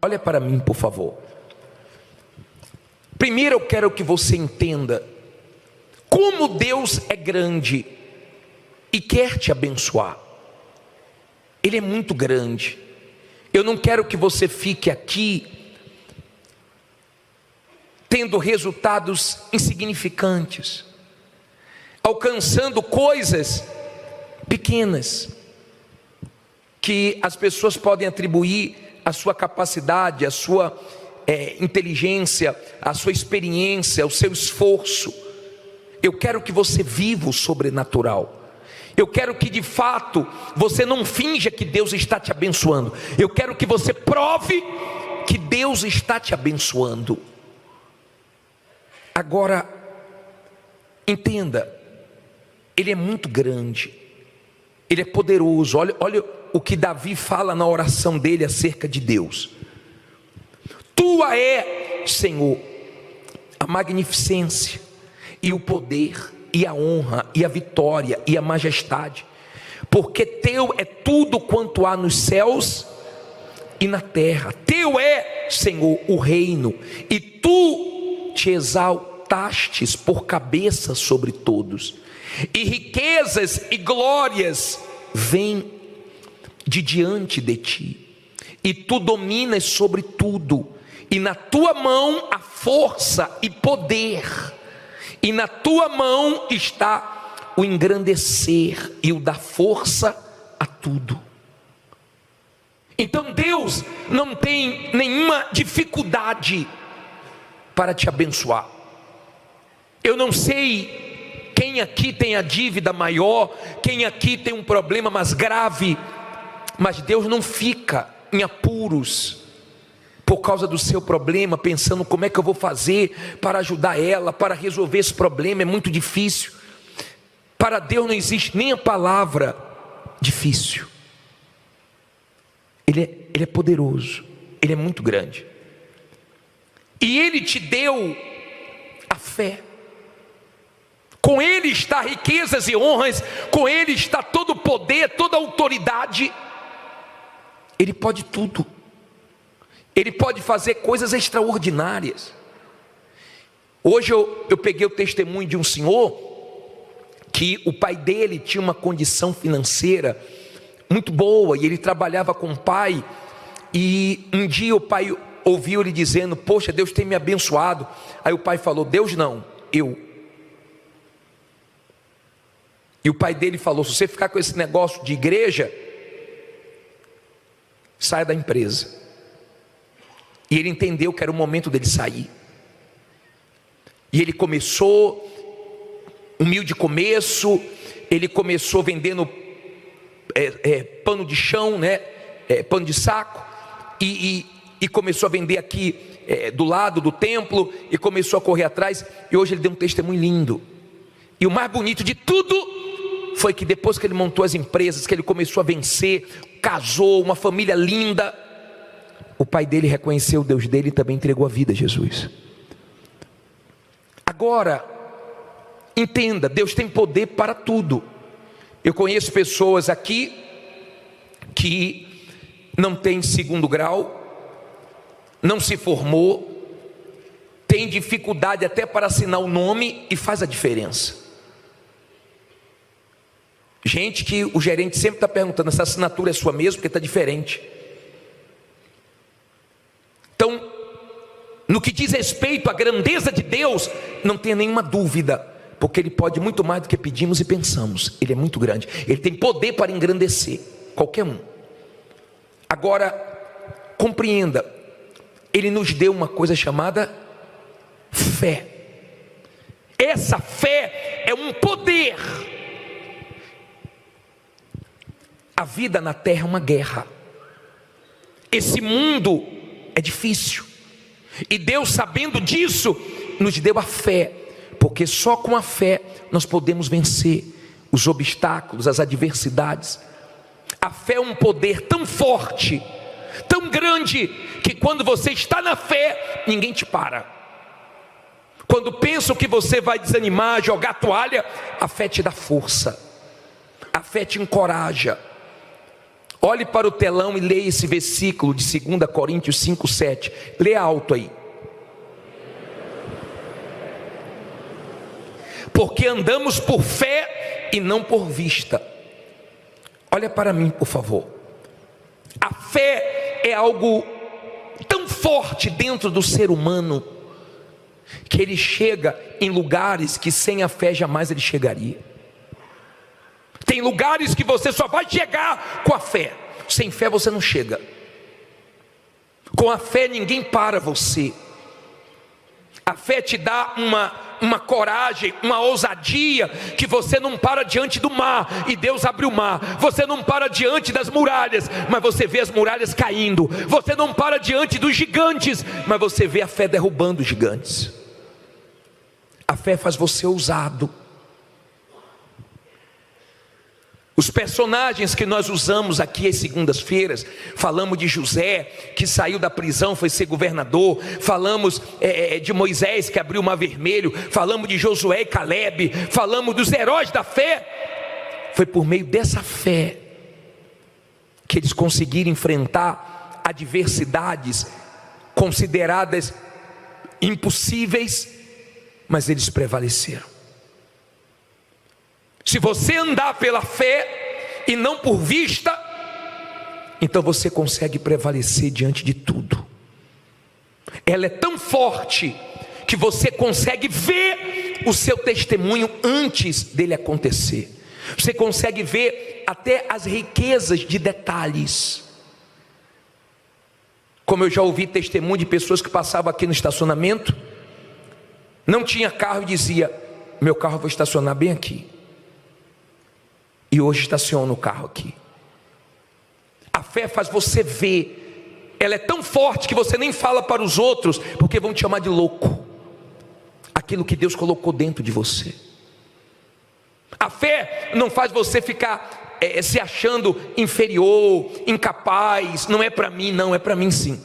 Olha para mim, por favor. Primeiro eu quero que você entenda como Deus é grande e quer te abençoar. Ele é muito grande. Eu não quero que você fique aqui tendo resultados insignificantes, alcançando coisas pequenas, que as pessoas podem atribuir a sua capacidade, a sua inteligência, a sua experiência, o seu esforço. Eu quero que você viva o sobrenatural. Eu quero que de fato você não finja que Deus está te abençoando. Eu quero que você prove que Deus está te abençoando. Agora, entenda, Ele é muito grande, Ele é poderoso. Olha o que Davi fala na oração dele acerca de Deus. Tua é, Senhor, a magnificência e o poder e a honra e a vitória e a majestade, porque teu é tudo quanto há nos céus e na terra. Teu é, Senhor, o reino, e tu te exaltastes por cabeça sobre todos, e riquezas e glórias vêm de diante de ti, e tu dominas sobre tudo, e na tua mão há força e poder, e na tua mão está o engrandecer e o dar força a tudo. Então Deus não tem nenhuma dificuldade para te abençoar. Eu não sei quem aqui tem a dívida maior, quem aqui tem um problema mais grave, mas Deus não fica em apuros por causa do seu problema, pensando como é que eu vou fazer para ajudar ela, para resolver esse problema. É muito difícil. Para Deus não existe nem a palavra difícil. Ele é poderoso, Ele é muito grande, e Ele te deu a fé. Com Ele está riquezas e honras, com Ele está todo o poder, toda a autoridade. Ele pode tudo. Ele pode fazer coisas extraordinárias. Hoje eu peguei o testemunho de um senhor, que o pai dele tinha uma condição financeira muito boa, e ele trabalhava com o pai, e um dia o pai ouviu ele dizendo: poxa, Deus tem me abençoado. Aí o pai falou: Deus não, eu. E o pai dele falou: se você ficar com esse negócio de igreja, saia da empresa. E ele entendeu que era o momento dele sair. E ele começou, humilde começo, ele começou vendendo pano de chão, né? Pano de saco, e começou a vender aqui do lado do templo, e começou a correr atrás, e hoje ele deu um testemunho lindo. E o mais bonito de tudo foi que depois que ele montou as empresas, que ele começou a vencer, casou, uma família linda, o pai dele reconheceu o Deus dele e também entregou a vida a Jesus. Agora, entenda, Deus tem poder para tudo. Eu conheço pessoas aqui que não tem segundo grau, não se formou, tem dificuldade até para assinar o nome e faz a diferença. Gente que o gerente sempre está perguntando: essa assinatura é sua mesmo? Porque está diferente. Então, no que diz respeito à grandeza de Deus, não tenha nenhuma dúvida, porque Ele pode muito mais do que pedimos e pensamos. Ele é muito grande, Ele tem poder para engrandecer qualquer um. Agora, compreenda, Ele nos deu uma coisa chamada fé. Essa fé é um poder. A vida na terra é uma guerra. Esse mundo é difícil, e Deus, sabendo disso, nos deu a fé, porque só com a fé nós podemos vencer os obstáculos, as adversidades. A fé é um poder tão forte, tão grande, que quando você está na fé, ninguém te para. Quando pensam que você vai desanimar, jogar a toalha, a fé te dá força, a fé te encoraja. Olhe para o telão e leia esse versículo de 2 Coríntios 5:7. Lê alto aí. Porque andamos por fé e não por vista. Olha para mim, por favor. A fé é algo tão forte dentro do ser humano que ele chega em lugares que sem a fé jamais ele chegaria. Tem lugares que você só vai chegar com a fé. Sem fé você não chega. Com a fé ninguém para você. A fé te dá uma coragem, uma ousadia, que você não para diante do mar e Deus abre o mar. Você não para diante das muralhas, mas você vê as muralhas caindo. Você não para diante dos gigantes, mas você vê a fé derrubando os gigantes. A fé faz você ousado. Os personagens que nós usamos aqui às segundas-feiras, falamos de José, que saiu da prisão, foi ser governador. Falamos de Moisés, que abriu o mar vermelho. Falamos de Josué e Caleb. Falamos dos heróis da fé. Foi por meio dessa fé que eles conseguiram enfrentar adversidades consideradas impossíveis, mas eles prevaleceram. Se você andar pela fé e não por vista, então você consegue prevalecer diante de tudo. Ela é tão forte que você consegue ver o seu testemunho antes dele acontecer. Você consegue ver até as riquezas de detalhes. Como eu já ouvi testemunho de pessoas que passavam aqui no estacionamento, não tinha carro e dizia: meu carro eu vou estacionar bem aqui. E hoje estaciona o carro aqui. A fé faz você ver. Ela é tão forte que você nem fala para os outros, porque vão te chamar de louco. Aquilo que Deus colocou dentro de você. A fé não faz você ficar se achando inferior, incapaz. Não é para mim, não, é para mim sim.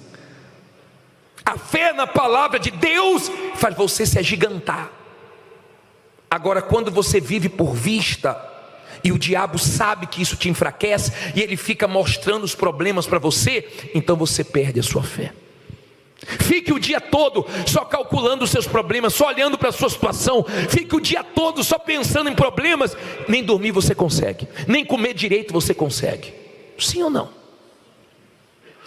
A fé na palavra de Deus faz você se agigantar. Agora, quando você vive por vista, e o diabo sabe que isso te enfraquece, e ele fica mostrando os problemas para você, então você perde a sua fé. Fique o dia todo só calculando os seus problemas, só olhando para a sua situação. Fique o dia todo só pensando em problemas. Nem dormir você consegue, nem comer direito você consegue. Sim ou não?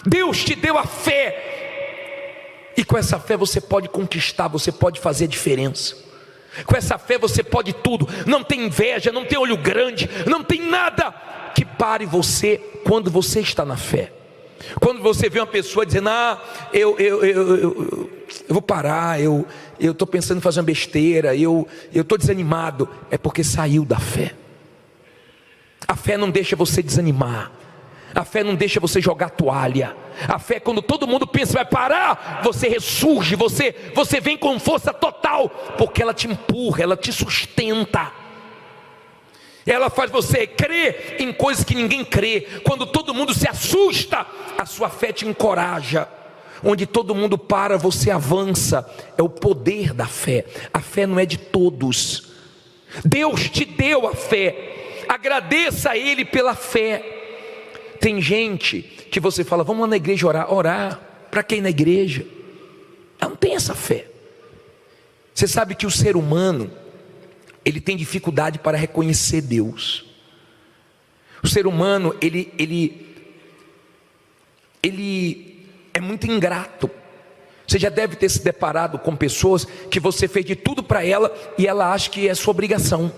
Deus te deu a fé, e com essa fé você pode conquistar, você pode fazer a diferença. Com essa fé você pode tudo. Não tem inveja, não tem olho grande, não tem nada que pare você quando você está na fé. Quando você vê uma pessoa dizendo: eu vou parar, eu estou pensando em fazer uma besteira, eu estou desanimado, é porque saiu da fé. A fé não deixa você desanimar. A fé não deixa você jogar toalha. A fé, quando todo mundo pensa vai parar, você ressurge, você vem com força total, porque ela te empurra, ela te sustenta. Ela faz você crer em coisas que ninguém crê. Quando todo mundo se assusta, a sua fé te encoraja. Onde todo mundo para, você avança. É o poder da fé. A fé não é de todos. Deus te deu a fé. Agradeça a Ele pela fé. Tem gente que você fala: vamos lá na igreja orar. Orar para quem na igreja? Ela não tem essa fé. Você sabe que o ser humano, ele tem dificuldade para reconhecer Deus. O ser humano, ele é muito ingrato. Você já deve ter se deparado com pessoas que você fez de tudo para ela e ela acha que é sua obrigação.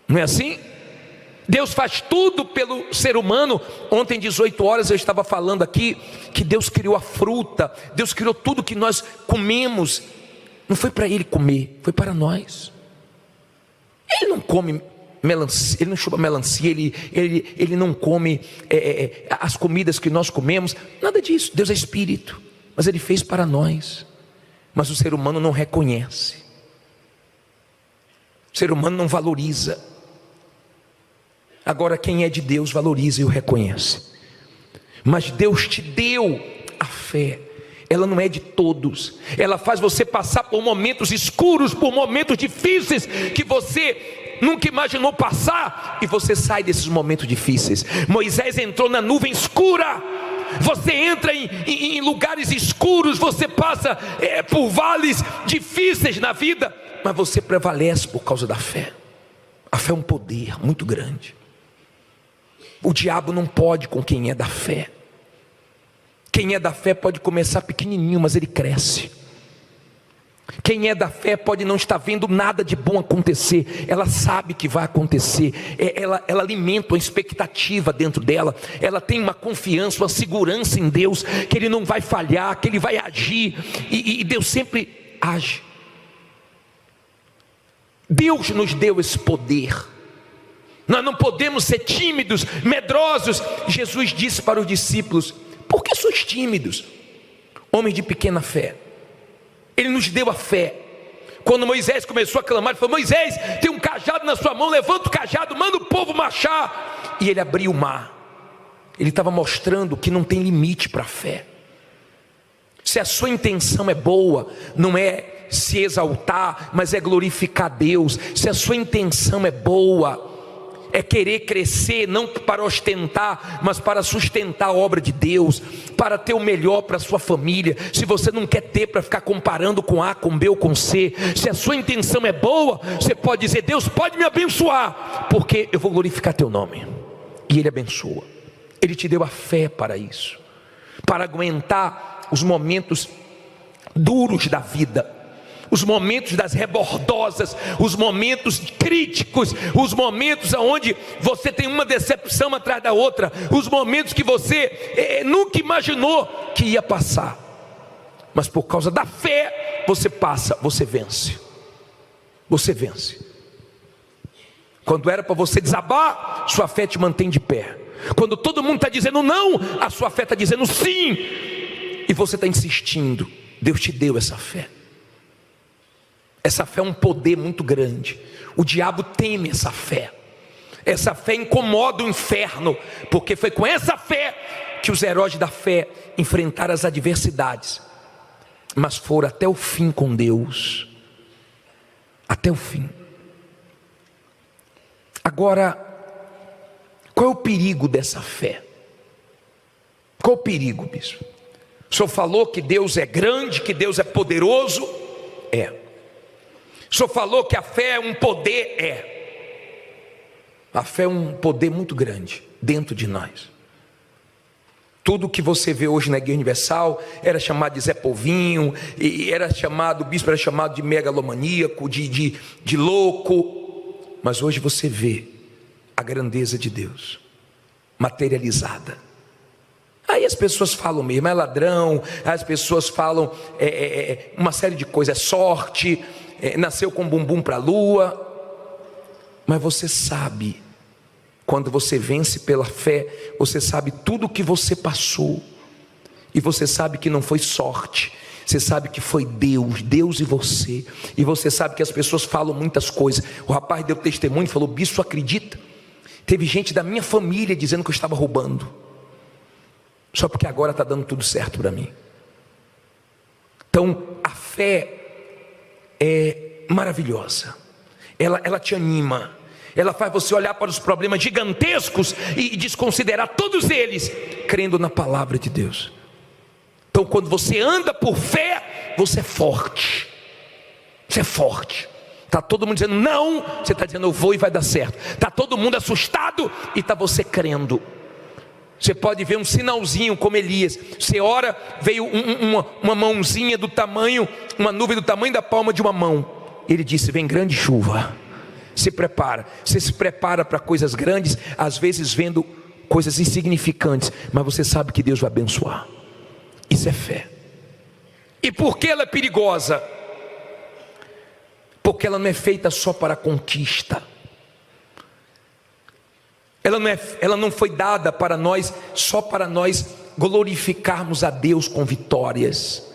Não é assim? Deus faz tudo pelo ser humano. Ontem, 18 horas, eu estava falando aqui que Deus criou a fruta, Deus criou tudo que nós comemos. Não foi para Ele comer, foi para nós. Ele não come melancia, Ele não chupa melancia, ele não come as comidas que nós comemos, nada disso. Deus é Espírito, mas Ele fez para nós. Mas o ser humano não reconhece, o ser humano não valoriza. Agora, quem é de Deus valoriza e o reconhece. Mas Deus te deu a fé. ela não é de todos. Ela faz você passar por momentos escuros, por momentos difíceis, que você nunca imaginou passar, e você sai desses momentos difíceis. Moisés entrou na nuvem escura. Você entra em lugares escuros, você passa por vales difíceis na vida, mas você prevalece por causa da fé. A fé é um poder muito grande. O diabo não pode com quem é da fé. Quem é da fé pode começar pequenininho, mas ele cresce. Quem é da fé pode não estar vendo nada de bom acontecer, ela sabe que vai acontecer, ela alimenta uma expectativa dentro dela, ela tem uma confiança, uma segurança em Deus, que Ele não vai falhar, que Ele vai agir, e Deus sempre age. Deus nos deu esse poder. Nós não podemos ser tímidos, medrosos. Jesus disse para os discípulos: por que sois tímidos, homens de pequena fé? Ele nos deu a fé. Quando Moisés começou a clamar, ele falou: Moisés, tem um cajado na sua mão, levanta o cajado, manda o povo marchar. E ele abriu o mar. Ele estava mostrando que não tem limite para a fé. Se a sua intenção é boa, não é se exaltar, mas é glorificar Deus. Se a sua intenção é boa, é querer crescer, não para ostentar, mas para sustentar a obra de Deus, para ter o melhor para a sua família. Se você não quer ter para ficar comparando com A, com B ou com C, se a sua intenção é boa, você pode dizer: Deus pode me abençoar, porque eu vou glorificar teu nome. E Ele abençoa. Ele te deu a fé para isso, para aguentar os momentos duros da vida, os momentos das rebordosas, os momentos críticos, os momentos onde você tem uma decepção atrás da outra, os momentos que você nunca imaginou que ia passar, mas por causa da fé você passa, você vence. Você vence. Quando era para você desabar, sua fé te mantém de pé. Quando todo mundo está dizendo não, a sua fé está dizendo sim, e você está insistindo. Deus te deu essa fé. Essa fé é um poder muito grande. O diabo teme essa fé. Essa fé incomoda o inferno, porque foi com essa fé que os heróis da fé enfrentaram as adversidades, mas foram até o fim com Deus. Até o fim. Agora, qual é o perigo dessa fé? Qual é o perigo, bispo? O senhor falou que Deus é grande, que Deus é poderoso. É. O senhor falou que a fé é um poder. É. A fé é um poder muito grande dentro de nós. Tudo que você vê hoje na Igreja Universal era chamado de Zé Povinho, e era chamado, o bispo era chamado de megalomaníaco, de louco. Mas hoje você vê a grandeza de Deus materializada. Aí as pessoas falam mesmo, é ladrão, as pessoas falam uma série de coisas, é sorte, nasceu com bumbum para a lua. Mas você sabe, quando você vence pela fé, você sabe tudo o que você passou, e você sabe que não foi sorte, você sabe que foi Deus, Deus e você. E você sabe que as pessoas falam muitas coisas. O rapaz deu testemunho e falou: bispo, acredita? Teve gente da minha família dizendo que eu estava roubando, só porque agora está dando tudo certo para mim. Então a fé é maravilhosa. Ela te anima. Ela faz você olhar para os problemas gigantescos e desconsiderar todos eles, crendo na palavra de Deus. Então quando você anda por fé, você é forte. Você é forte. Está todo mundo dizendo não, você está dizendo eu vou e vai dar certo. Está todo mundo assustado e está você crendo. Você pode ver um sinalzinho como Elias. Você ora, veio uma mãozinha do tamanho, uma nuvem do tamanho da palma de uma mão. Ele disse: vem grande chuva. Se prepara. Você se prepara para coisas grandes, às vezes vendo coisas insignificantes, mas você sabe que Deus vai abençoar. Isso é fé. E por que ela é perigosa? Porque ela não é feita só para conquista. Ela não foi dada para nós, só para nós glorificarmos a Deus com vitórias.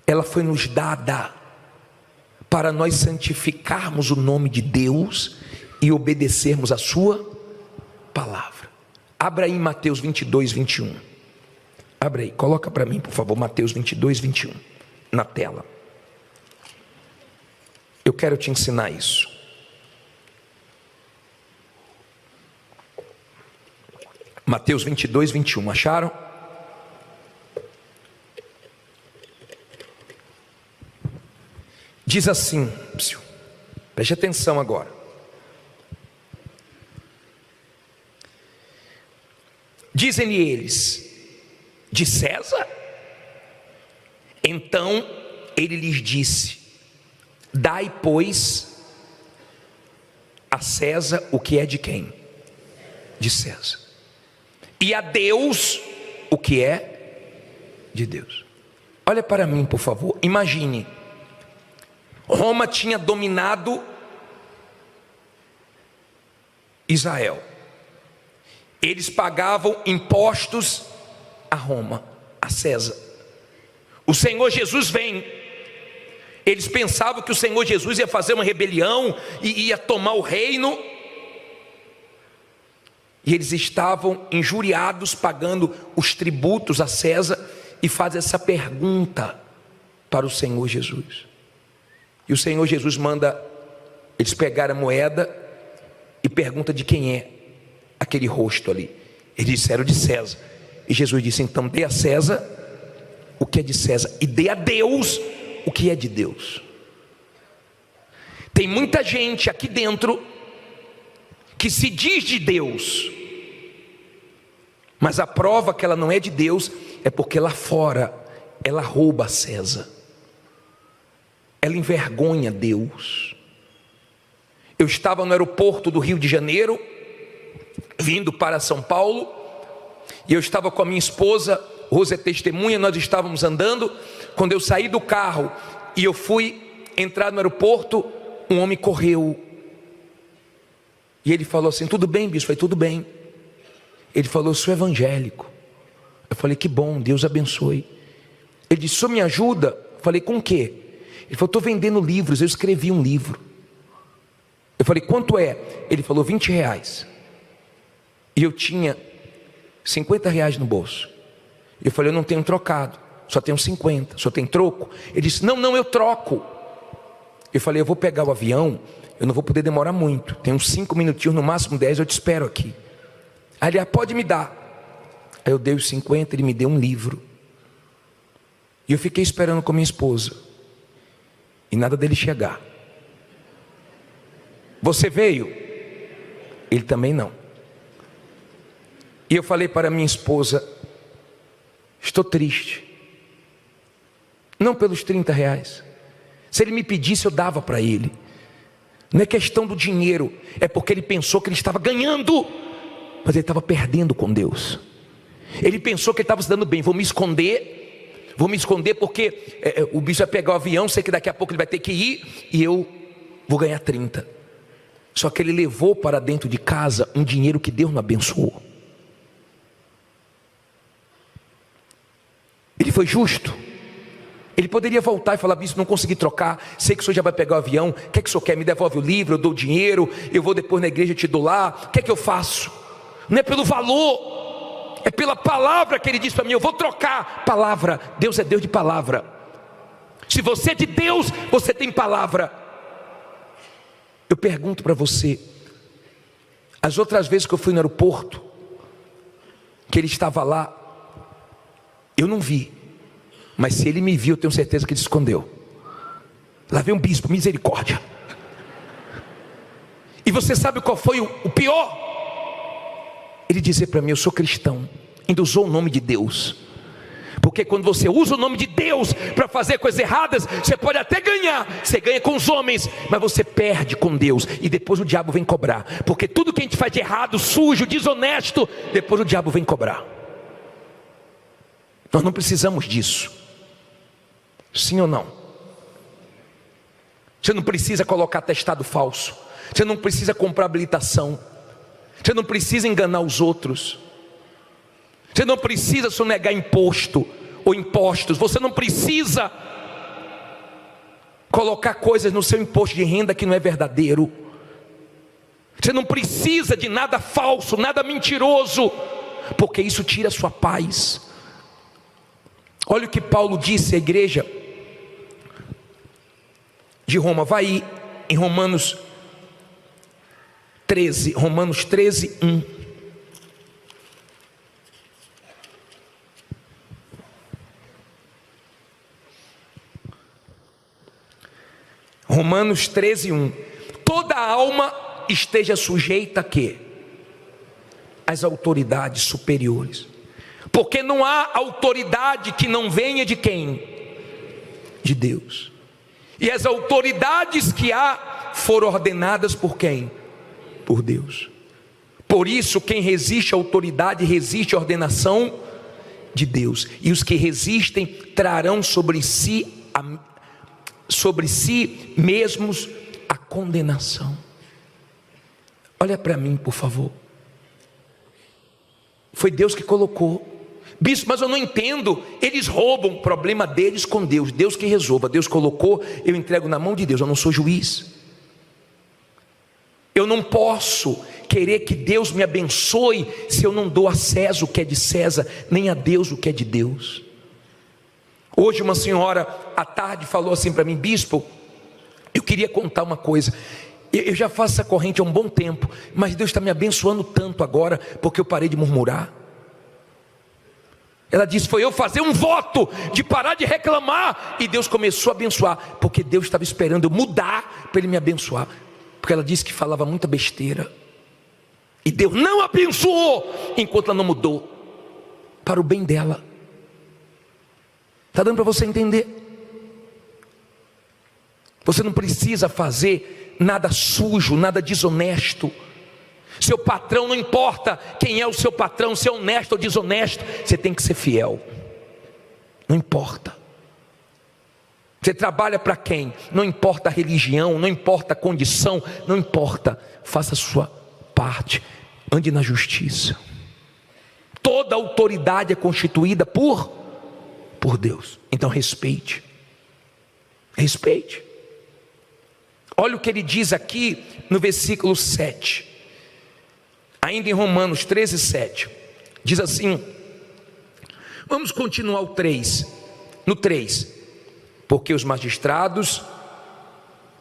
Ela foi nos dada para nós santificarmos o nome de Deus e obedecermos a sua palavra. Abra aí em Mateus 22, 21. Abre aí, coloca para mim, por favor, Mateus 22, 21, na tela. Eu quero te ensinar isso. Mateus 22, 21, acharam? Diz assim, preste atenção agora. Dizem-lhe eles: de César? Então ele lhes disse: dai, pois, a César o que é de quem? De César. E a Deus o que é de Deus. Olha para mim, por favor. Imagine, Roma tinha dominado Israel. Eles pagavam impostos a Roma, a César. O Senhor Jesus vem. Eles pensavam que o Senhor Jesus ia fazer uma rebelião e ia tomar o reino. E eles estavam injuriados, pagando os tributos a César, e fazem essa pergunta para o Senhor Jesus. E o Senhor Jesus manda eles pegarem a moeda e pergunta de quem é aquele rosto ali. Eles disseram: de César. E Jesus disse: então dê a César o que é de César, e dê a Deus o que é de Deus. Tem muita gente aqui dentro que se diz de Deus, mas a prova que ela não é de Deus é porque lá fora ela rouba a César, ela envergonha Deus. Eu estava no aeroporto do Rio de Janeiro, vindo para São Paulo, e eu estava com a minha esposa, Rose é testemunha, nós estávamos andando, quando eu saí do carro e eu fui entrar no aeroporto, um homem correu, e ele falou assim: tudo bem, bispo? Eu falei: tudo bem. Ele falou: eu sou evangélico. Eu falei: que bom, Deus abençoe. Ele disse: o senhor me ajuda? Eu falei: com o quê? Ele falou: estou vendendo livros, eu escrevi um livro. Eu falei: quanto é? Ele falou: R$20. E eu tinha R$50 no bolso. Eu falei: eu não tenho trocado, só tenho 50. Só tem troco? Ele disse: não, eu troco. Eu falei: eu vou pegar o avião, eu não vou poder demorar muito, tem uns 5 minutinhos, no máximo 10, eu te espero aqui. Aí ele: pode me dar. Aí eu dei os 50, ele me deu um livro. E eu fiquei esperando com minha esposa, e nada dele chegar. Você veio? Ele também não. E eu falei para minha esposa: estou triste. Não pelos R$30. Se ele me pedisse, eu dava para ele. Não é questão do dinheiro, é porque ele pensou que ele estava ganhando, mas ele estava perdendo com Deus. Ele pensou que ele estava se dando bem. Vou me esconder porque o bicho vai pegar o avião, sei que daqui a pouco ele vai ter que ir, e eu vou ganhar 30. Só que ele levou para dentro de casa um dinheiro que Deus não abençoou. Ele foi justo. Ele poderia voltar e falar: bispo, não consegui trocar, sei que o senhor já vai pegar o avião, o que é que o senhor quer? Me devolve o livro, eu dou o dinheiro, eu vou depois na igreja, eu te dou lá, o que é que eu faço? Não é pelo valor, é pela palavra que ele diz para mim: eu vou trocar. Palavra, Deus é Deus de palavra. Se você é de Deus, você tem palavra. Eu pergunto para você, as outras vezes que eu fui no aeroporto, que ele estava lá, eu não vi, mas se ele me viu, eu tenho certeza que ele se escondeu. Lá vem um bispo, misericórdia. E você sabe qual foi o pior? Ele dizer para mim: eu sou cristão. Ainda usou o nome de Deus. Porque quando você usa o nome de Deus para fazer coisas erradas, você pode até ganhar, você ganha com os homens, mas você perde com Deus, e depois o diabo vem cobrar. Porque tudo que a gente faz de errado, sujo, desonesto, depois o diabo vem cobrar. Nós não precisamos disso. Sim ou não? Você não precisa colocar atestado falso, você não precisa comprar habilitação, você não precisa enganar os outros, você não precisa sonegar imposto ou impostos, você não precisa colocar coisas no seu imposto de renda que não é verdadeiro, você não precisa de nada falso, nada mentiroso, porque isso tira a sua paz. Olha o que Paulo disse à igreja de Roma. Vai aí em Romanos 13, 1. Romanos 13, 1. Toda alma esteja sujeita a quê? Às autoridades superiores. Porque não há autoridade que não venha de quem? De Deus. E as autoridades que há foram ordenadas por quem? Por Deus. Por isso, quem resiste à autoridade resiste à ordenação de Deus. E os que resistem trarão sobre si mesmos a condenação. Olha para mim, por favor. Foi Deus que colocou. Bispo, mas eu não entendo. Eles roubam, o problema deles com Deus. Deus que resolva. Deus colocou, eu entrego na mão de Deus. Eu não sou juiz. Eu não posso querer que Deus me abençoe se eu não dou a César o que é de César, nem a Deus o que é de Deus. Hoje uma senhora à tarde falou assim para mim: bispo, eu queria contar uma coisa. Eu já faço essa corrente há um bom tempo, mas Deus está me abençoando tanto agora, porque eu parei de murmurar. Ela disse: foi eu fazer um voto de parar de reclamar, e Deus começou a abençoar, porque Deus estava esperando eu mudar para Ele me abençoar. Porque ela disse que falava muita besteira, e Deus não abençoou enquanto ela não mudou, para o bem dela. Está dando para você entender? Você não precisa fazer nada sujo, nada desonesto. Seu patrão, não importa quem é o seu patrão, se é honesto ou desonesto, você tem que ser fiel. Não importa. Você trabalha para quem? Não importa a religião, não importa a condição, não importa. Faça a sua parte. Ande na justiça. Toda autoridade é constituída por Deus. Então respeite. Respeite. Olha o que ele diz aqui no versículo 7. Ainda em Romanos 13, 7. Diz assim. Vamos continuar o 3. No 3. Porque os magistrados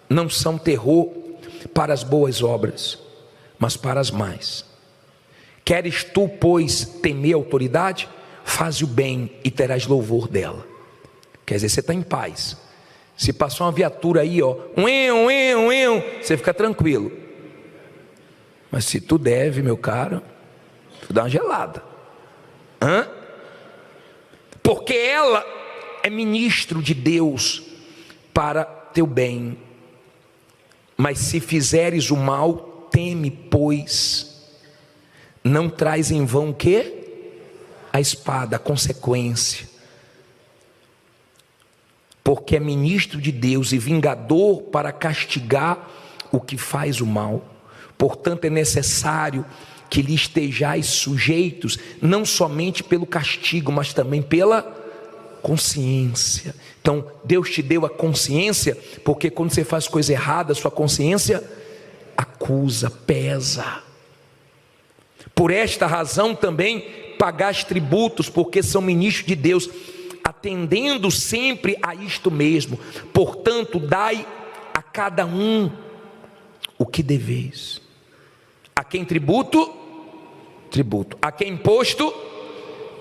não são terror para as boas obras, mas para as más. Queres tu, pois, temer a autoridade? Faze o bem e terás louvor dela. Quer dizer, você está em paz. Se passou uma viatura aí, ó, você fica tranquilo. Mas se tu deve, meu caro, tu dá uma gelada. Porque ela é ministro de Deus para teu bem. Mas se fizeres o mal, teme, pois não traz em vão o quê? A espada, a consequência. Porque é ministro de Deus e vingador para castigar o que faz o mal. Portanto, é necessário que lhe estejais sujeitos, não somente pelo castigo, mas também pela consciência. Então, Deus te deu a consciência, porque quando você faz coisa errada, sua consciência acusa, pesa. Por esta razão também pagais tributos, porque são ministros de Deus, atendendo sempre a isto mesmo. Portanto, dai a cada um o que deveis. A quem tributo? Tributo. A quem imposto?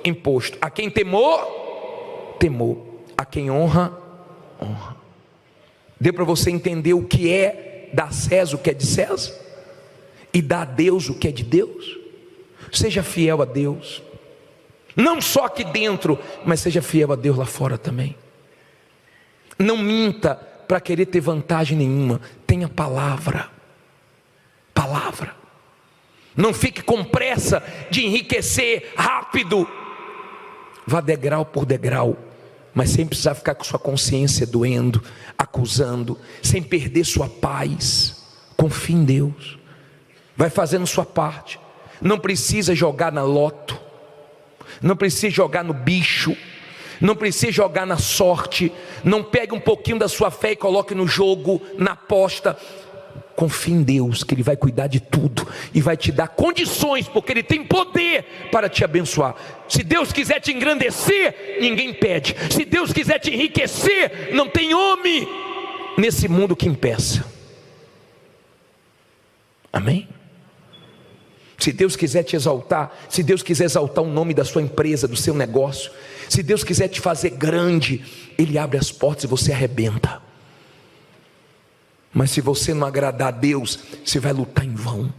Imposto. A quem temor? Temor. A quem honra? Honra. Deu para você entender o que é dar a César o que é de César? E dar a Deus o que é de Deus? Seja fiel a Deus. Não só aqui dentro, mas seja fiel a Deus lá fora também. Não minta para querer ter vantagem nenhuma. Tenha palavra. Palavra. Não fique com pressa de enriquecer rápido. Vá degrau por degrau, mas sem precisar ficar com sua consciência doendo, acusando, sem perder sua paz. Confie em Deus. Vai fazendo sua parte. Não precisa jogar na loto. Não precisa jogar no bicho. Não precisa jogar na sorte. Não pegue um pouquinho da sua fé e coloque no jogo, na aposta. confie em Deus, que Ele vai cuidar de tudo e vai te dar condições, porque Ele tem poder para te abençoar. Se Deus quiser te engrandecer, ninguém impede. Se Deus quiser te enriquecer, não tem homem nesse mundo que impeça. Amém? Se Deus quiser te exaltar, se Deus quiser exaltar o nome da sua empresa, do seu negócio, se Deus quiser te fazer grande, Ele abre as portas e você arrebenta. Mas se você não agradar a Deus, você vai lutar em vão.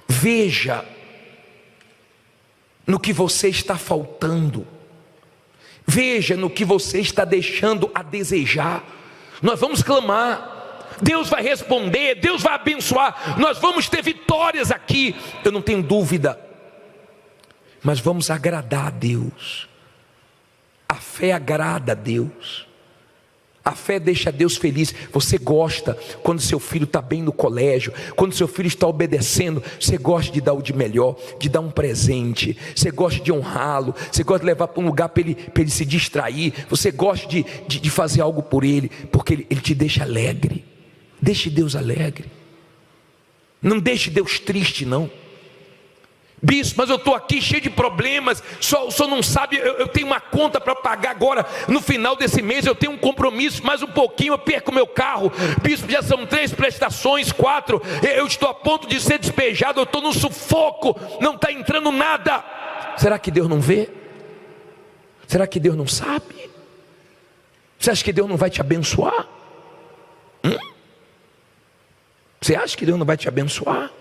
Veja no que você está faltando. Veja no que você está deixando a desejar. Nós vamos clamar, Deus vai responder, Deus vai abençoar, nós vamos ter vitórias aqui, eu não tenho dúvida. Mas vamos agradar a Deus. A fé agrada a Deus. A fé deixa Deus feliz. Você gosta quando seu filho está bem no colégio, quando seu filho está obedecendo. Você gosta de dar o de melhor, de dar um presente. Você gosta de honrá-lo. Você gosta de levar para um lugar para ele se distrair. Você gosta de fazer algo por ele, porque ele te deixa alegre. Deixe Deus alegre. Não deixe Deus triste, não. Bispo, mas eu estou aqui cheio de problemas, só não sabe, eu tenho uma conta para pagar agora, no final desse mês eu tenho um compromisso, mais um pouquinho eu perco meu carro. Bispo, já são 3 prestações, 4, eu estou a ponto de ser despejado, eu estou no sufoco, não está entrando nada. Será que Deus não vê? Será que Deus não sabe? Você acha que Deus não vai te abençoar? Você acha que Deus não vai te abençoar?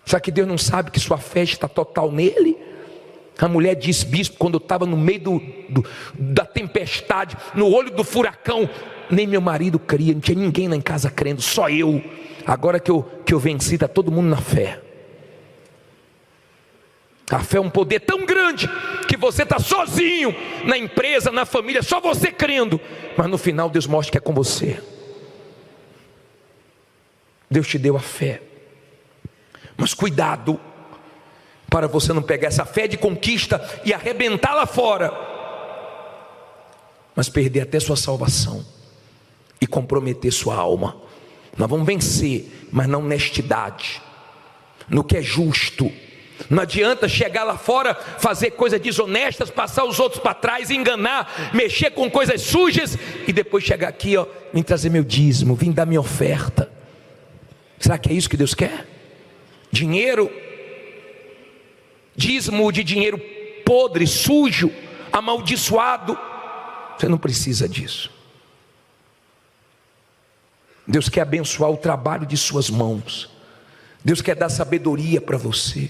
Será que Deus não sabe que sua fé está total nele? A mulher disse, bispo, quando eu estava no meio da tempestade, no olho do furacão, nem meu marido cria, não tinha ninguém lá em casa crendo, só eu. Agora que eu venci, está todo mundo na fé. A fé é um poder tão grande que você está sozinho na empresa, na família, só você crendo, mas no final Deus mostra que é com você. Deus te deu a fé. Mas cuidado, para você não pegar essa fé de conquista e arrebentar lá fora, mas perder até sua salvação e comprometer sua alma. Nós vamos vencer, mas na honestidade, no que é justo. Não adianta chegar lá fora, fazer coisas desonestas, passar os outros para trás, enganar, mexer com coisas sujas e depois chegar aqui, vim trazer meu dízimo, vim dar minha oferta. Será que é isso que Deus quer? Dinheiro, dízimo de dinheiro podre, sujo, amaldiçoado. Você não precisa disso. Deus quer abençoar o trabalho de suas mãos. Deus quer dar sabedoria para você.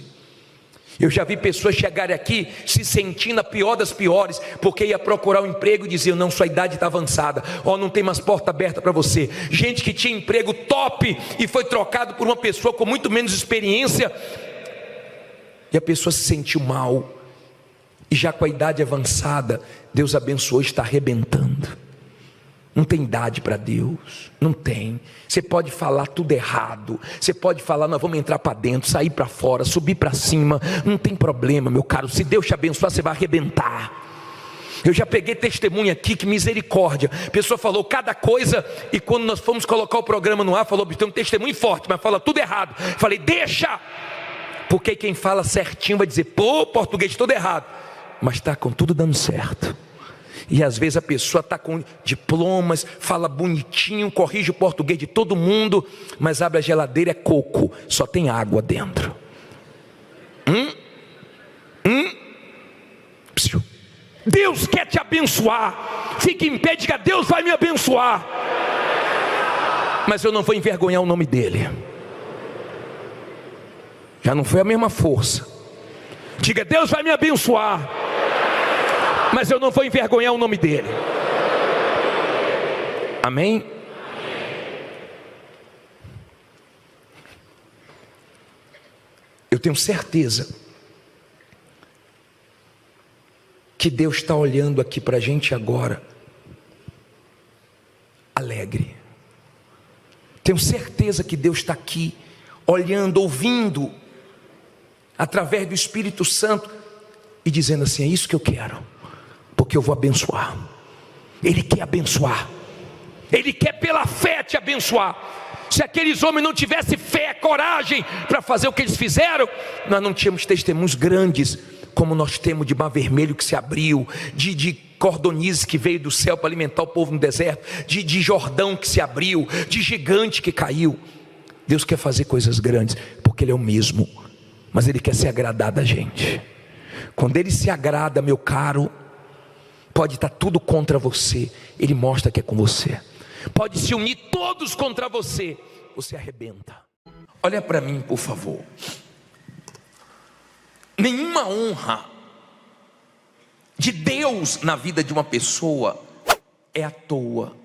Eu já vi pessoas chegarem aqui se sentindo a pior das piores, porque ia procurar um emprego e diziam, não, sua idade está avançada, não tem mais porta aberta para você. Gente que tinha emprego top e foi trocado por uma pessoa com muito menos experiência, e a pessoa se sentiu mal, e já com a idade avançada, Deus abençoou, está arrebentando. Não tem idade para Deus, não tem. Você pode falar tudo errado, você pode falar, nós vamos entrar para dentro, sair para fora, subir para cima, não tem problema, meu caro. Se Deus te abençoar, você vai arrebentar. Eu já peguei testemunha aqui, que misericórdia. A pessoa falou cada coisa, e quando nós fomos colocar o programa no ar, falou, tem um testemunho forte, mas fala tudo errado. Falei, deixa, porque quem fala certinho vai dizer, pô, português todo errado, mas está com tudo dando certo. E às vezes a pessoa está com diplomas, fala bonitinho, corrige o português de todo mundo, mas abre a geladeira, é coco, só tem água dentro. Deus quer te abençoar. Fique em pé e diga, Deus vai me abençoar, mas eu não vou envergonhar o nome dele. Já não foi a mesma força. Diga, Deus vai me abençoar, mas eu não vou envergonhar o nome dele. Amém? Eu tenho certeza que Deus está olhando aqui para a gente agora, alegre. Tenho certeza que Deus está aqui, olhando, ouvindo, através do Espírito Santo, e dizendo assim, é isso que eu quero. Porque eu vou abençoar. Ele quer abençoar. Ele quer pela fé te abençoar. Se aqueles homens não tivessem fé, coragem para fazer o que eles fizeram, nós não tínhamos testemunhos grandes como nós temos de Mar Vermelho que se abriu, de cordonizes que veio do céu para alimentar o povo no deserto, de Jordão que se abriu, de gigante que caiu. Deus quer fazer coisas grandes porque Ele é o mesmo, mas Ele quer se agradar da gente. Quando Ele se agrada, meu caro, pode estar tudo contra você, Ele mostra que é com você. Pode se unir todos contra você, você arrebenta. Olha para mim, por favor. Nenhuma honra de Deus na vida de uma pessoa é à toa.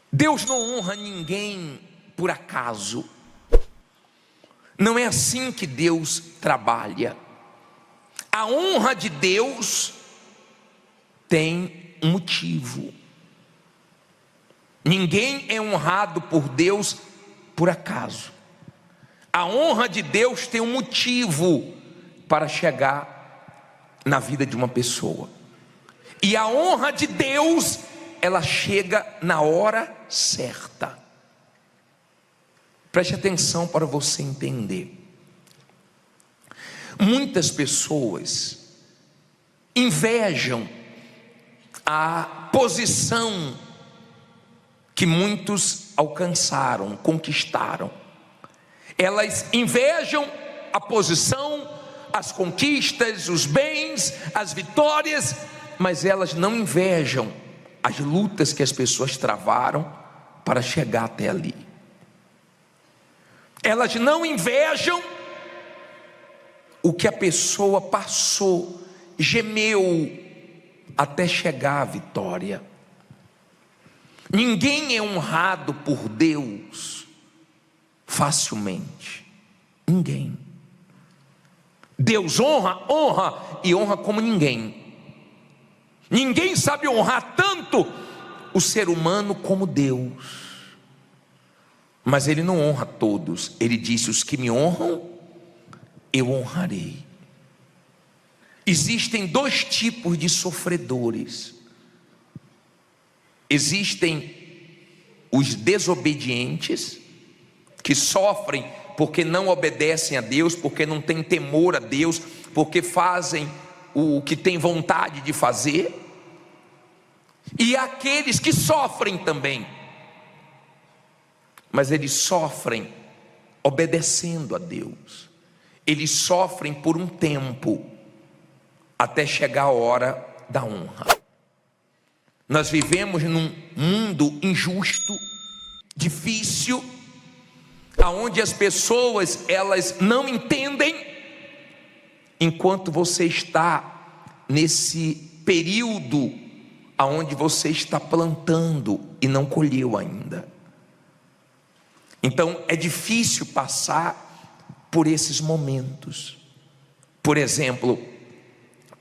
Deus não honra ninguém por acaso. Não é assim que Deus trabalha. A honra de Deus tem um motivo. Ninguém é honrado por Deus por acaso. A honra de Deus tem um motivo para chegar na vida de uma pessoa. E a honra de Deus, ela chega na hora certa. Preste atenção para você entender. Muitas pessoas invejam a posição que muitos alcançaram, conquistaram. Elas invejam a posição, as conquistas, os bens, as vitórias, mas elas não invejam as lutas que as pessoas travaram para chegar até ali. Elas não invejam o que a pessoa passou, gemeu até chegar à vitória. Ninguém é honrado por Deus facilmente. Ninguém. Deus honra e honra como ninguém. Ninguém sabe honrar tanto o ser humano como Deus. Mas Ele não honra todos. Ele disse: os que me honram, eu honrarei. Existem dois tipos de sofredores. Existem os desobedientes, que sofrem porque não obedecem a Deus, porque não têm temor a Deus, porque fazem o que têm vontade de fazer. E aqueles que sofrem também, mas eles sofrem obedecendo a Deus. Eles sofrem por um tempo, até chegar a hora da honra. Nós vivemos num mundo injusto, difícil, aonde as pessoas, elas não entendem, enquanto você está nesse período aonde você está plantando e não colheu ainda. Então é difícil passar por esses momentos. Por exemplo,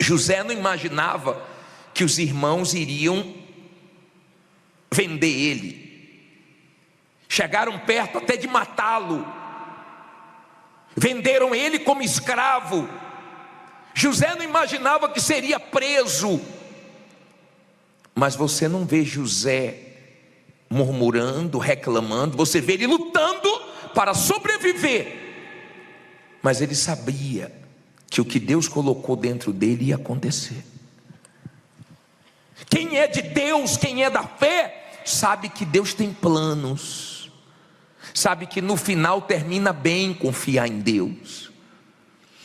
José não imaginava que os irmãos iriam vender ele. Chegaram perto até de matá-lo. Venderam ele como escravo. José não imaginava que seria preso. Mas você não vê José murmurando, reclamando. Você vê ele lutando para sobreviver. Mas ele sabia que o que Deus colocou dentro dele ia acontecer. Quem é de Deus, quem é da fé, sabe que Deus tem planos, sabe que no final termina bem confiar em Deus.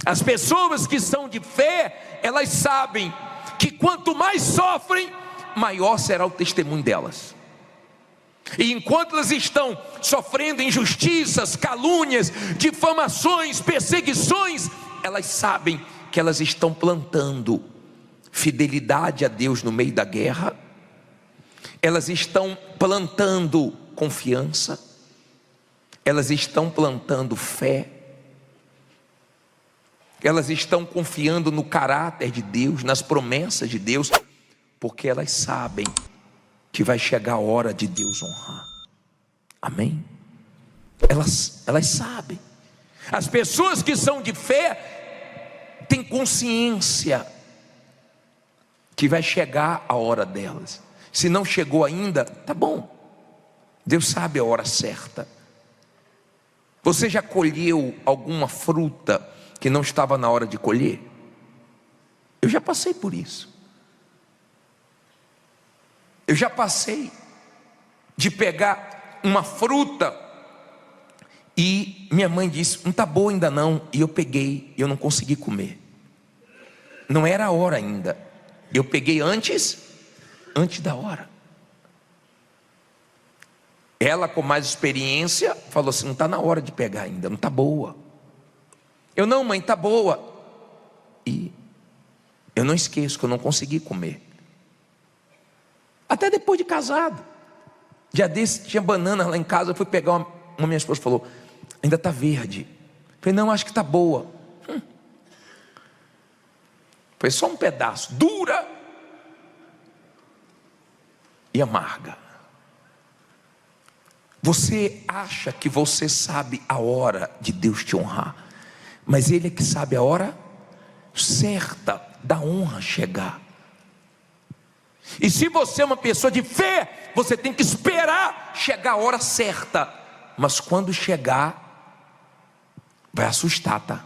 As pessoas que são de fé, elas sabem que quanto mais sofrem, maior será o testemunho delas. E enquanto elas estão sofrendo injustiças, calúnias, difamações, perseguições, elas sabem que elas estão plantando fidelidade a Deus no meio da guerra. Elas estão plantando confiança. Elas estão plantando fé. Elas estão confiando no caráter de Deus, nas promessas de Deus, porque elas sabem que vai chegar a hora de Deus honrar. Amém? Elas sabem. As pessoas que são de fé têm consciência que vai chegar a hora delas, Se não chegou ainda, tá bom. Deus sabe a hora certa. Você já colheu alguma fruta que não estava na hora de colher? Eu já passei por isso. Eu já passei de pegar uma fruta e minha mãe disse, não está boa ainda não. E eu peguei, eu não consegui comer. Não era a hora ainda. Eu peguei antes da hora. Ela, com mais experiência, falou assim, não está na hora de pegar ainda, não está boa. Eu, não, mãe, está boa. E eu não esqueço que eu não consegui comer. Até depois de casado. Dia desse tinha banana lá em casa, eu fui pegar uma minha esposa falou, ainda está verde. Eu falei, não, acho que está boa. Foi só um pedaço, dura e amarga. Você acha que você sabe a hora de Deus te honrar, mas Ele é que sabe a hora certa da honra chegar. E se você é uma pessoa de fé, você tem que esperar chegar a hora certa. Mas quando chegar, vai assustar, tá?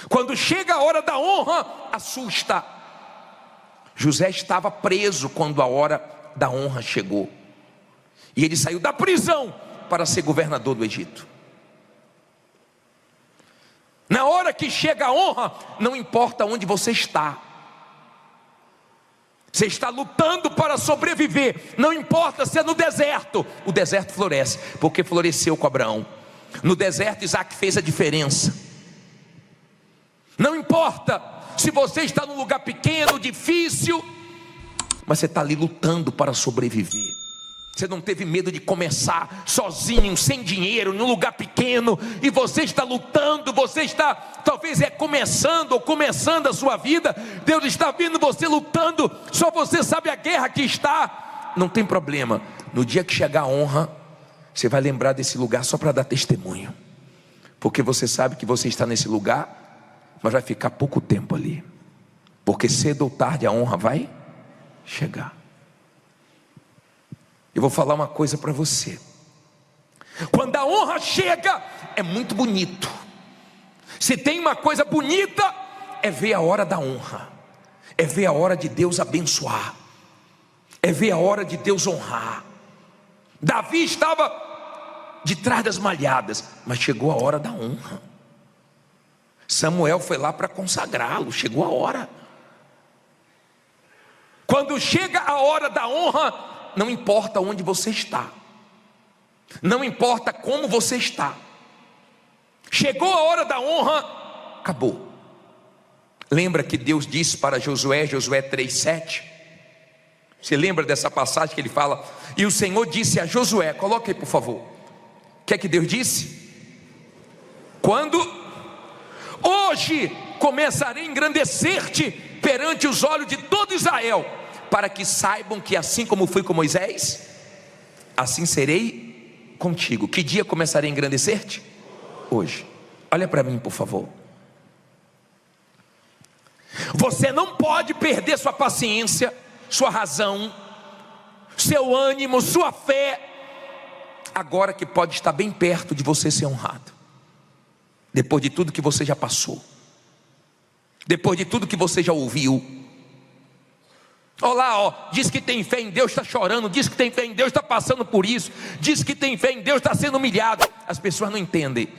Quando chega a hora da honra, assusta. José estava preso quando a hora da honra chegou. E ele saiu da prisão para ser governador do Egito. Na hora que chega a honra, não importa onde você está. Você está lutando para sobreviver. Não importa se é no deserto. O deserto floresce, porque floresceu com Abraão. No deserto Isaac fez a diferença. Não importa se você está num lugar pequeno, difícil, mas você está ali lutando para sobreviver. Você não teve medo de começar sozinho, sem dinheiro, num lugar pequeno, e você está lutando, você está talvez começando a sua vida. Deus está vendo você lutando, só você sabe a guerra que está. Não tem problema, no dia que chegar a honra, você vai lembrar desse lugar só para dar testemunho, porque você sabe que você está nesse lugar, mas vai ficar pouco tempo ali, porque cedo ou tarde a honra vai chegar. Eu vou falar uma coisa para você. Quando a honra chega, é muito bonito. Se tem uma coisa bonita, é ver a hora da honra, é ver a hora de Deus abençoar, é ver a hora de Deus honrar. Davi estava de trás das malhadas, mas chegou a hora da honra. Samuel foi lá para consagrá-lo, chegou a hora. Quando chega a hora da honra, não importa onde você está, não importa como você está, chegou a hora da honra, acabou. Lembra que Deus disse para Josué 3:7? Você lembra dessa passagem que ele fala? E o Senhor disse a Josué, coloca aí por favor. O que é que Deus disse? Quando? Hoje começarei a engrandecer-te perante os olhos de todo Israel, para que saibam que assim como fui com Moisés, assim serei contigo. Que dia começarei a engrandecer-te? Hoje. Olha para mim por favor. Você não pode perder sua paciência, sua razão, seu ânimo, sua fé, agora que pode estar bem perto de você ser honrado. Depois de tudo que você já passou, depois de tudo que você já ouviu. Olá, diz que tem fé em Deus, está chorando. Diz que tem fé em Deus, está passando por isso. Diz que tem fé em Deus, está sendo humilhado. As pessoas não entendem,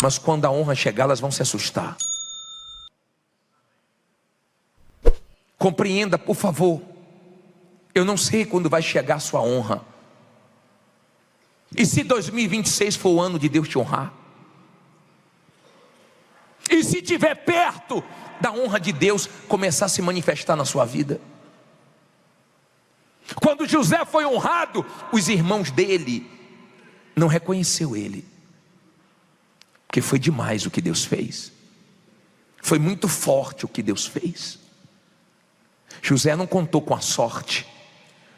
mas quando a honra chegar, elas vão se assustar. Compreenda, por favor. Eu não sei quando vai chegar a sua honra. E se 2026 for o ano de Deus te honrar? E se estiver perto da honra de Deus começar a se manifestar na sua vida? Quando José foi honrado, os irmãos dele não reconheceu ele, porque foi demais o que Deus fez. Foi muito forte o que Deus fez. José não contou com a sorte,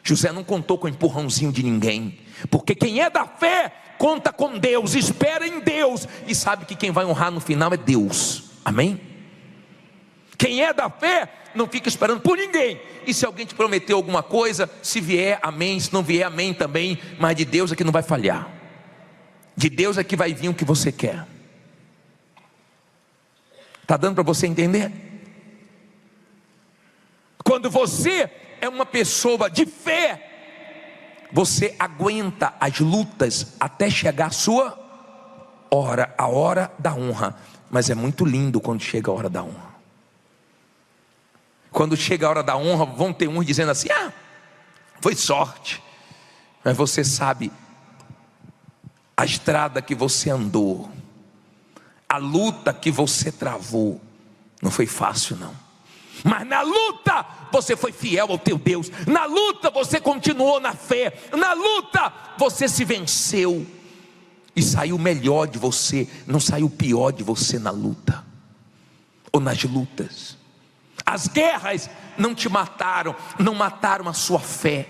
José não contou com o empurrãozinho de ninguém, porque quem é da fé conta com Deus, espera em Deus e sabe que quem vai honrar no final é Deus. Amém? Quem é da fé não fica esperando por ninguém. E se alguém te prometeu alguma coisa, se vier, amém. Se não vier, amém também. Mas de Deus é que não vai falhar. De Deus é que vai vir o que você quer. Está dando para você entender? Quando você é uma pessoa de fé, você aguenta as lutas até chegar a sua hora, a hora da honra. Mas é muito lindo quando chega a hora da honra. Quando chega a hora da honra, vão ter uns dizendo assim: ah, foi sorte. Mas você sabe a estrada que você andou, a luta que você travou, não foi fácil não. Mas na luta você foi fiel ao teu Deus. Na luta você continuou na fé. Na luta você se venceu e saiu melhor de você. Não saiu pior de você na luta ou nas lutas. As guerras não te mataram, não mataram a sua fé.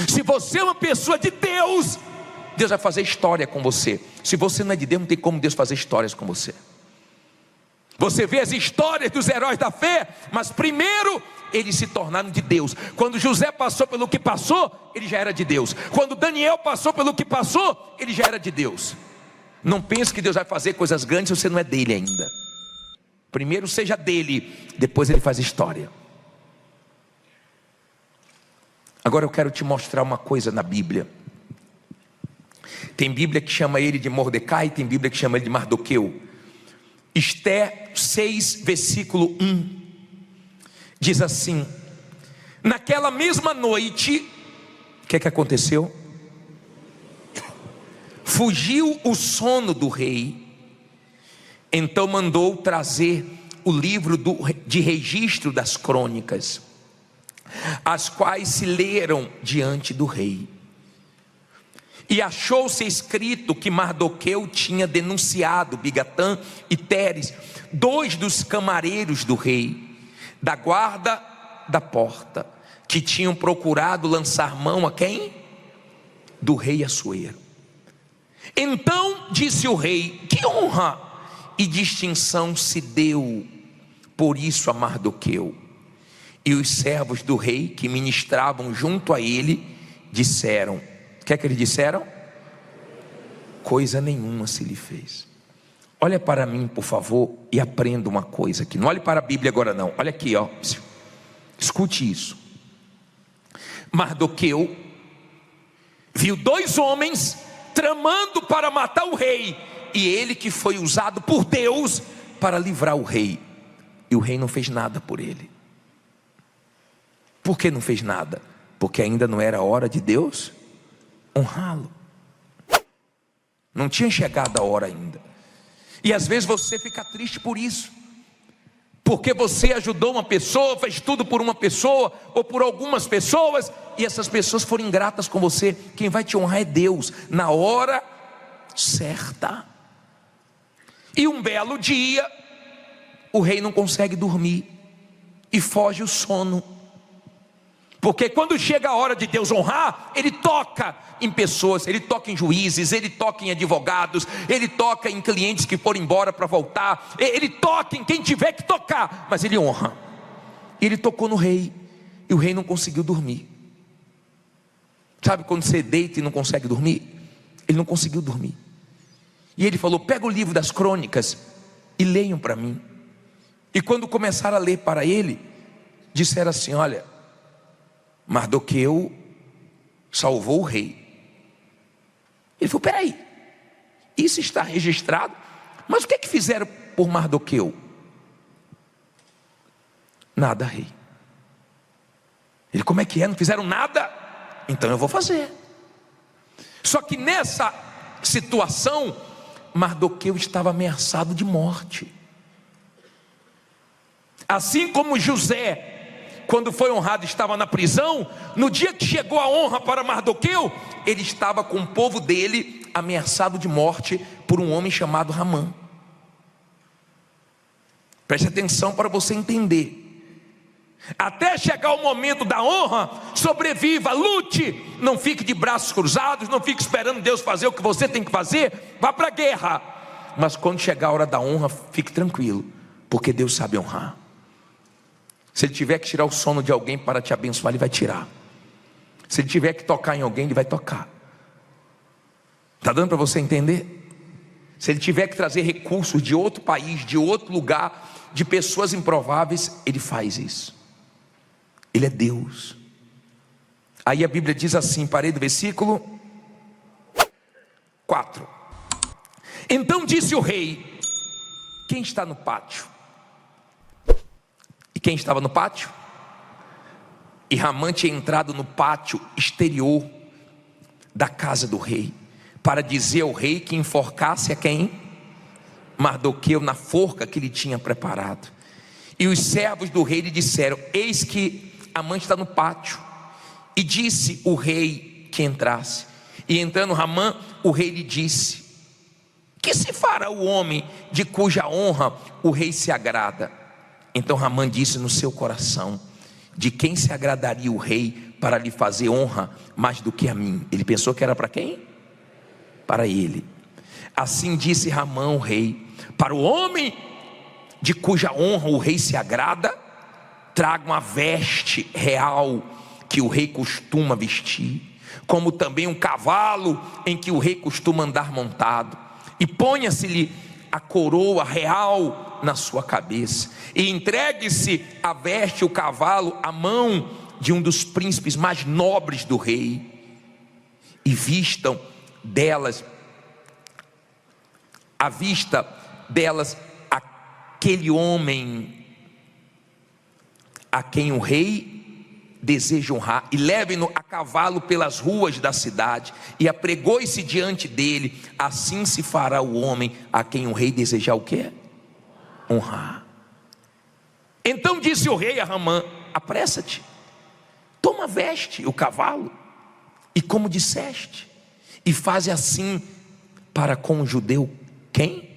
Se você é uma pessoa de Deus, Deus vai fazer história com você. Se você não é de Deus, não tem como Deus fazer histórias com você. Você vê as histórias dos heróis da fé, mas primeiro eles se tornaram de Deus. Quando José passou pelo que passou, ele já era de Deus. Quando Daniel passou pelo que passou, ele já era de Deus. Não pense que Deus vai fazer coisas grandes se você não é dele ainda. Primeiro seja dele, depois ele faz história. Agora eu quero te mostrar uma coisa na Bíblia. Tem Bíblia que chama ele de Mordecai, tem Bíblia que chama ele de Mardoqueu. Esté 6, versículo 1, diz assim: naquela mesma noite, o que aconteceu? Fugiu o sono do rei, então mandou trazer o livro de registro das crônicas, as quais se leram diante do rei. E achou-se escrito que Mardoqueu tinha denunciado Bigatã e Teres, 2 dos camareiros do rei, da guarda da porta, que tinham procurado lançar mão a quem? Do rei Assuero. Então disse o rei: que honra e distinção se deu por isso a Mardoqueu? E os servos do rei que ministravam junto a ele disseram: o que é que eles disseram? Coisa nenhuma se lhe fez. Olha para mim, por favor, e aprenda uma coisa aqui. Não olhe para a Bíblia agora não. Olha aqui, ó. Escute isso. Mardoqueu viu 2 homens tramando para matar o rei, e ele que foi usado por Deus para livrar o rei, e o rei não fez nada por ele. Por que não fez nada? Porque ainda não era a hora de Deus honrá-lo. Não tinha chegado a hora ainda. E às vezes você fica triste por isso, porque você ajudou uma pessoa, fez tudo por uma pessoa ou por algumas pessoas, e essas pessoas foram ingratas com você. Quem vai te honrar é Deus, na hora certa. E um belo dia, o rei não consegue dormir e foge o sono. Porque quando chega a hora de Deus honrar, ele toca em pessoas, ele toca em juízes, ele toca em advogados, ele toca em clientes que foram embora para voltar, ele toca em quem tiver que tocar, mas ele honra. E ele tocou no rei, e o rei não conseguiu dormir. Sabe quando você deita e não consegue dormir? Ele não conseguiu dormir. E ele falou: pega o livro das crônicas e leiam para mim. E quando começaram a ler para ele, disseram assim: olha, Mardoqueu salvou o rei. Ele falou: peraí, isso está registrado, mas o que é que fizeram por Mardoqueu? Nada, rei. Ele: como é que é? Não fizeram nada? Então eu vou fazer. Só que nessa situação, Mardoqueu estava ameaçado de morte. Assim como José, quando foi honrado, estava na prisão, no dia que chegou a honra para Mardoqueu, ele estava com o povo dele ameaçado de morte por um homem chamado Ramã. Preste atenção para você entender. Até chegar o momento da honra, sobreviva, lute, não fique de braços cruzados, não fique esperando Deus fazer o que você tem que fazer, vá para a guerra. Mas quando chegar a hora da honra, fique tranquilo, porque Deus sabe honrar. Se ele tiver que tirar o sono de alguém para te abençoar, ele vai tirar. Se ele tiver que tocar em alguém, ele vai tocar. Está dando para você entender? Se ele tiver que trazer recursos de outro país, de outro lugar, de pessoas improváveis, ele faz isso. Ele é Deus. Aí a Bíblia diz assim, parei do versículo 4. Então disse o rei: quem está no pátio? E quem estava no pátio? E Ramã tinha entrado no pátio exterior da casa do rei, para dizer ao rei que enforcasse a quem? Mardoqueu, na forca que ele tinha preparado. E os servos do rei lhe disseram: eis que Amã está no pátio. E disse o rei que entrasse. E entrando Ramã, o rei lhe disse: que se fará o homem de cuja honra o rei se agrada? Então Ramã disse no seu coração: de quem se agradaria o rei para lhe fazer honra mais do que a mim? Ele pensou que era para quem? Para ele. Assim disse Ramã o rei: para o homem de cuja honra o rei se agrada, traga uma veste real que o rei costuma vestir, como também um cavalo em que o rei costuma andar montado, e ponha-se-lhe a coroa real na sua cabeça, e entregue-se a veste e o cavalo à mão de um dos príncipes mais nobres do rei, e vistam delas, à vista delas, aquele homem a quem o rei deseja honrar, e levem-no a cavalo pelas ruas da cidade, e apregoe-se diante dele. Assim se fará o homem a quem o rei desejar o quê? Honrar. Então disse o rei a Ramã: apressa-te, toma a veste, o cavalo, e como disseste, e faze assim para com o judeu, quem?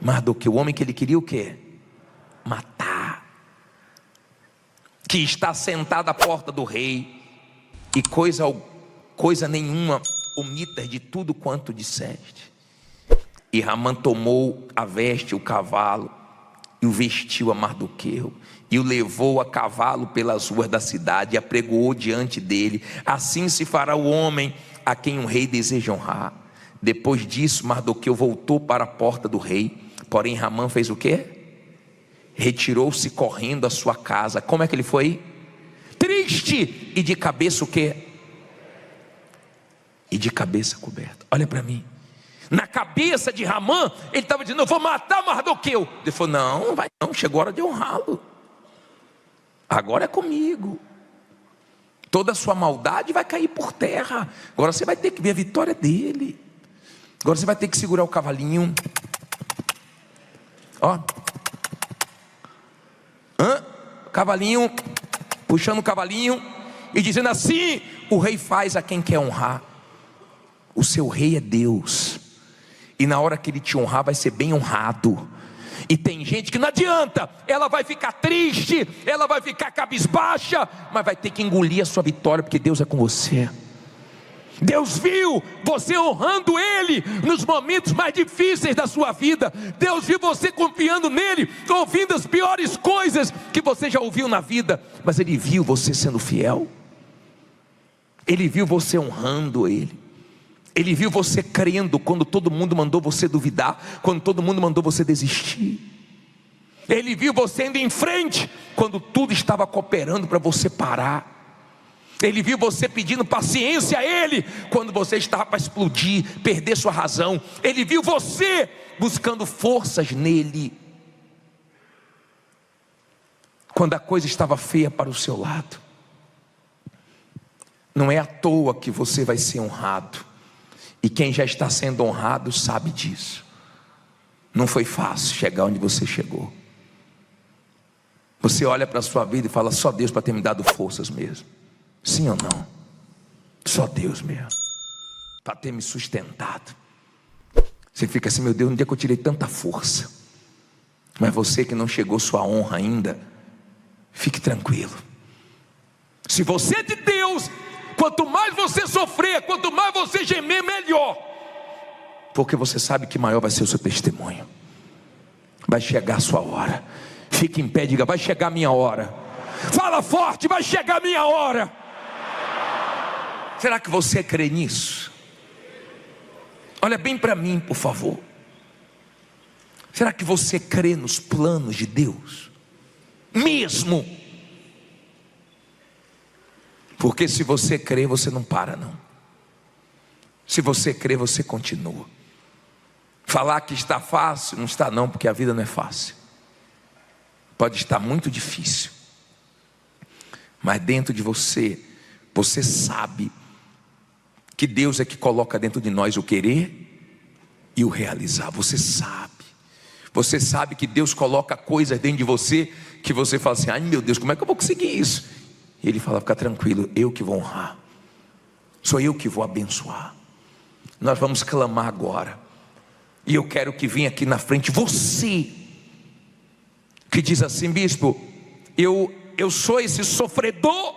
Mardoqueu, o homem que ele queria o quê? Matar, que está sentado à porta do rei, e coisa nenhuma omitas de tudo quanto disseste. E Ramã tomou a veste, o cavalo, e o vestiu a Mardoqueu, e o levou a cavalo pelas ruas da cidade, e apregoou diante dele. Assim se fará o homem a quem o rei deseja honrar. Depois disso, Mardoqueu voltou para a porta do rei, porém Ramã fez o quê? Retirou-se correndo à sua casa. Como é que ele foi? Triste e de cabeça o quê? E de cabeça coberta. Olha para mim. Na cabeça de Ramã, ele estava dizendo: eu vou matar Mardoqueu. Ele falou: não, vai não, chegou a hora de honrá-lo. Agora é comigo. Toda a sua maldade vai cair por terra. Agora você vai ter que ver a vitória dele. Agora você vai ter que segurar o cavalinho. Ó. Cavalinho, puxando o cavalinho e dizendo assim: o rei faz a quem quer honrar. O seu rei é Deus, e na hora que ele te honrar vai ser bem honrado. E tem gente que não adianta, ela vai ficar triste, ela vai ficar cabisbaixa, mas vai ter que engolir a sua vitória, porque Deus é com você. Deus viu você honrando Ele nos momentos mais difíceis da sua vida. Deus viu você confiando nele, ouvindo as piores coisas que você já ouviu na vida, mas Ele viu você sendo fiel. Ele viu você honrando Ele. Ele viu você crendo quando todo mundo mandou você duvidar, quando todo mundo mandou você desistir. Ele viu você indo em frente quando tudo estava cooperando para você parar. Ele viu você pedindo paciência a Ele quando você estava para explodir, perder sua razão. Ele viu você buscando forças nele quando a coisa estava feia para o seu lado. Não é à toa que você vai ser honrado, e quem já está sendo honrado sabe disso. Não foi fácil chegar onde você chegou. Você olha para a sua vida e fala: só Deus para ter me dado forças mesmo. Sim ou não? Só Deus mesmo para ter me sustentado. Você fica assim: meu Deus, onde é que eu tirei tanta força? Mas você que não chegou sua honra ainda, fique tranquilo. Se você é de Deus, quanto mais você sofrer, quanto mais você gemer, melhor, porque você sabe que maior vai ser o seu testemunho. Vai chegar a sua hora. Fique em pé e diga: vai chegar a minha hora. Fala forte: vai chegar a minha hora. Será que você crê nisso? Olha bem para mim, por favor. Será que você crê nos planos de Deus? Mesmo? Porque se você crê, você não para não. Se você crê, você continua. Falar que está fácil, não está não, porque a vida não é fácil. Pode estar muito difícil. Mas dentro de você, você sabe que Deus é que coloca dentro de nós o querer e o realizar. Você sabe. Você sabe que Deus coloca coisas dentro de você que você fala assim: ai meu Deus, como é que eu vou conseguir isso? E Ele fala: fica tranquilo, eu que vou honrar. Sou eu que vou abençoar. Nós vamos clamar agora. E eu quero que venha aqui na frente você que diz assim: bispo, eu sou esse sofredor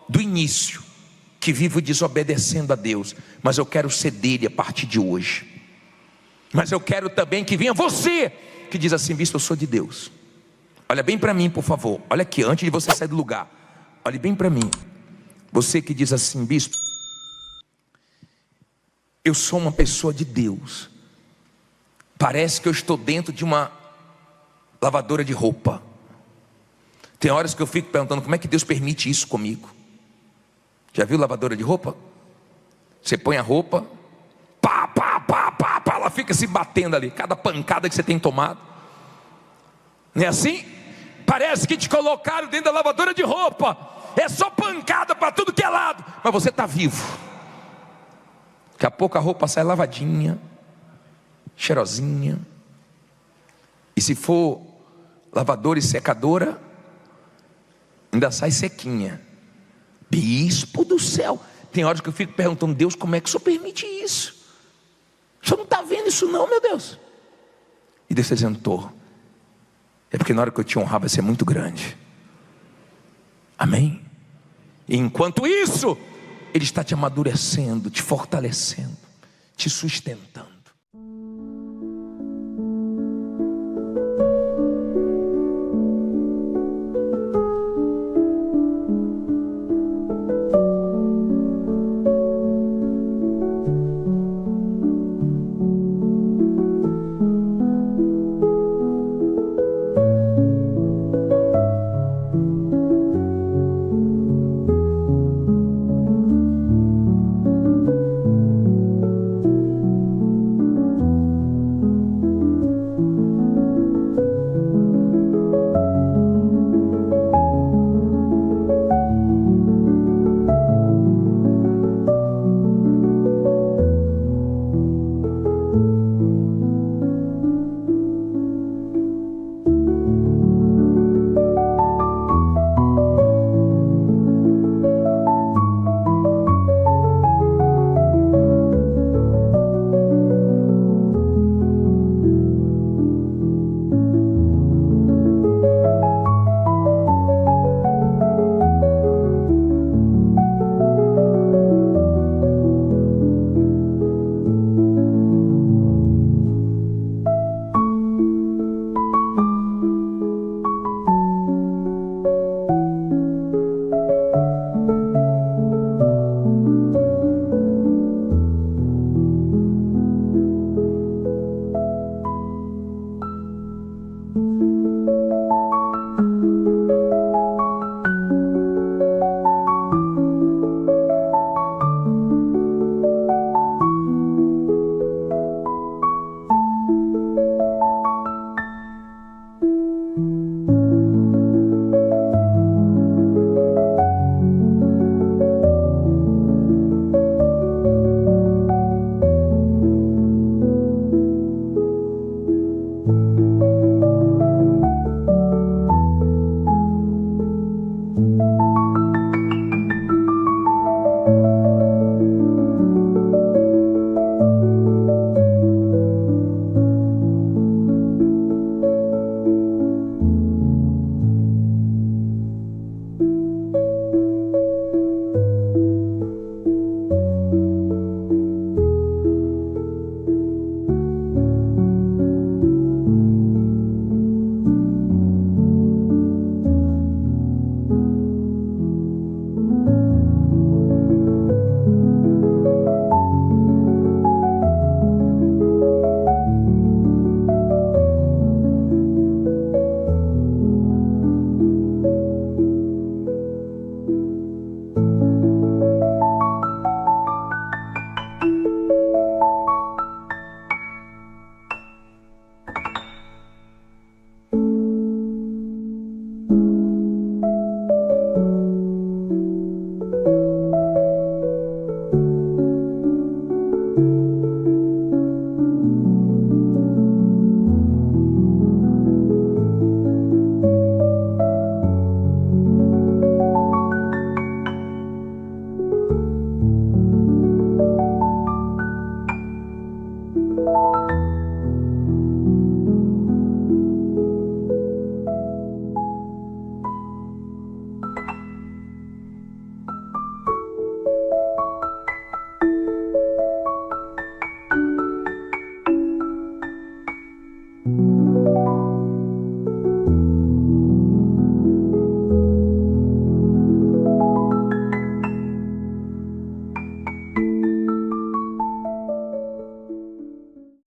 do início, que vivo desobedecendo a Deus, mas eu quero ser dele a partir de hoje. Mas eu quero também que venha você que diz assim: bispo, eu sou de Deus. Olha bem para mim, por favor. Olha aqui, antes de você sair do lugar, olhe bem para mim. Você que diz assim: bispo, eu sou uma pessoa de Deus. Parece que eu estou dentro de uma lavadora de roupa. Tem horas que eu fico perguntando: como é que Deus permite isso comigo? Já viu lavadora de roupa? Você põe a roupa, pá, pá, pá, pá, pá, ela fica se batendo ali, cada pancada que você tem tomado. Não é assim? Parece que te colocaram dentro da lavadora de roupa. É só pancada para tudo que é lado, mas você está vivo. Daqui a pouco a roupa sai lavadinha, cheirosinha. E se for lavadora e secadora, ainda sai sequinha. Bispo do céu, tem horas que eu fico perguntando: Deus, como é que o Senhor permite isso? O Senhor não está vendo isso não, meu Deus? E Deus está dizendo: estou. É porque na hora que eu te honrar vai ser muito grande. Amém? E enquanto isso, Ele está te amadurecendo, te fortalecendo, te sustentando.